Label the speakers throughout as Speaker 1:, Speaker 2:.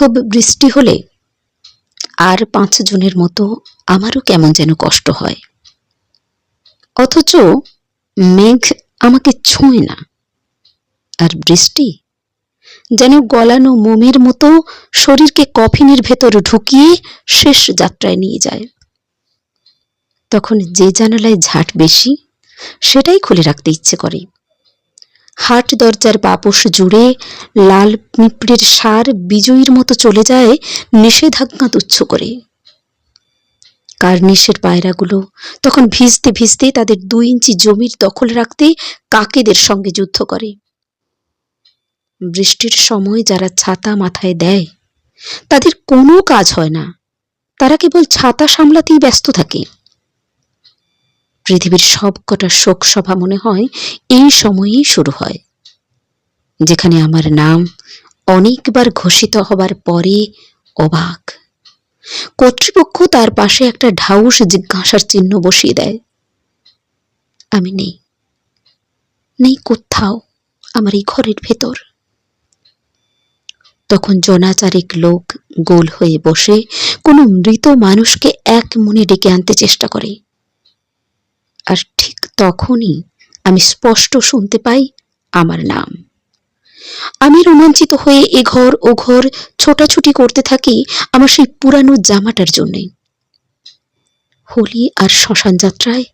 Speaker 1: খুব বৃষ্টি হলে আর 5 জনের মতো আমারও কেমন যেন কষ্ট হয়। অথচ মেঘ আমাকে ছোঁয় না, আর বৃষ্টি যেন গলানো মোমের মতো শরীরকে কফিনের ভেতর ঢুকিয়ে শেষ যাত্রায় নিয়ে যায়। তখন যে জানালায় ঝাট বেশি সেটাই খুলে রাখতে ইচ্ছে করে। হাট দরজার বাপস জুড়ে লাল পিঁপড়ের সার বিজয়ীর মতো চলে যায় নিষেধাজ্ঞা তুচ্ছ করে। কার্নিশের পায়রাগুলো তখন ভিজতে ভিজতে তাদের 2 ইঞ্চি জমির দখল রাখতে কাকেদের সঙ্গে যুদ্ধ করে। বৃষ্টির সময় যারা ছাতা মাথায় দেয় তাদের কোনো কাজ হয় না, তারা কেবল ছাতা সামলাতেই ব্যস্ত থাকে। পৃথিবীর সবকটা শোক সভা মনে হয় এই সময়েই শুরু হয়, যেখানে আমার নাম অনেকবার ঘোষিত হবার পরে অবাক কর্তৃপক্ষ তার পাশে একটা ঢাউস জিজ্ঞাসার চিহ্ন বসিয়ে দেয়। আমি নেই, নেই কোথাও আমার এই ঘরের ভেতর। তখন জনাচারেক লোক গোল হয়ে বসে কোনো মৃত মানুষকে এক মনে ডেকে আনতে চেষ্টা করে, আর ঠিক তখনই আমি স্পষ্ট শুনতে পাই আমার নাম। আমি রোমাঞ্চিত হয়ে এ ঘর ও ঘর ছোটাছুটি করতে থাকি আমার সেই পুরানো জামাটার জন্যে। হোলি আর শ্মশান যাত্রায়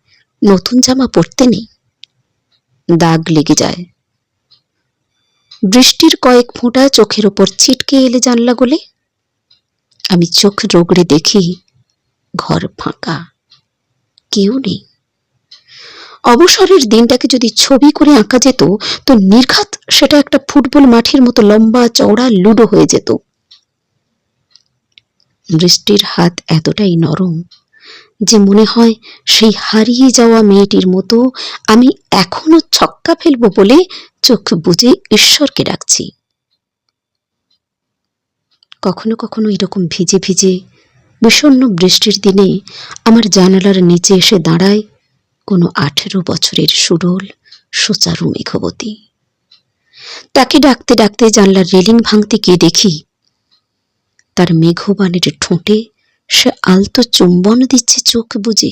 Speaker 1: নতুন জামা পরতে নেই, দাগ লেগে যায়। বৃষ্টির কয়েক ফোঁটা চোখের ওপর ছিটকে এলে জানলা গলে আমি চোখ রগড়ে দেখি ঘর ফাঁকা, কেউ নেই। অবসরের দিনটাকে যদি ছবি করে আঁকা যেত তো নির্ঘাত সেটা একটা ফুটবল মাঠের মতো লম্বা চওড়া লুডো হয়ে যেত। বৃষ্টির হাত এতটাই নরম যে মনে হয় সেই হারিয়ে যাওয়া মেয়েটির মতো আমি এখনো ছক্কা ফেলবো বলে চোখ বুজে ঈশ্বরকে ডাকছি। কখনো কখনো এরকম ভিজে ভিজে বিষণ্ণ বৃষ্টির দিনে আমার জানালার নিচে এসে দাঁড়ায় কোনো 18 বছরের সুডোল সুচারু মেঘবতী। তাকে ডাকতে ডাকতে জানলার রেলিং ভাঙতে গিয়ে দেখি তার মেঘবানের ঠোঁটে সে আলতো চুম্বন দিচ্ছে চোখ বুজে।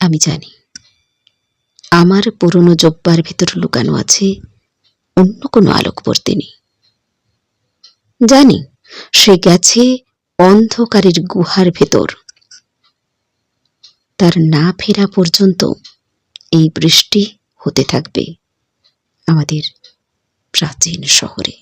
Speaker 1: আমি জানি আমার পুরনো জব্বার ভেতর লুকানো আছে অন্য কোনো আলোকবর্তিনী। জানি সে গেছে অন্ধকারের গুহার ভেতর। তার না ফেরা পর্যন্ত এই বৃষ্টি হতে থাকবে আমাদের প্রাচীন শহরে।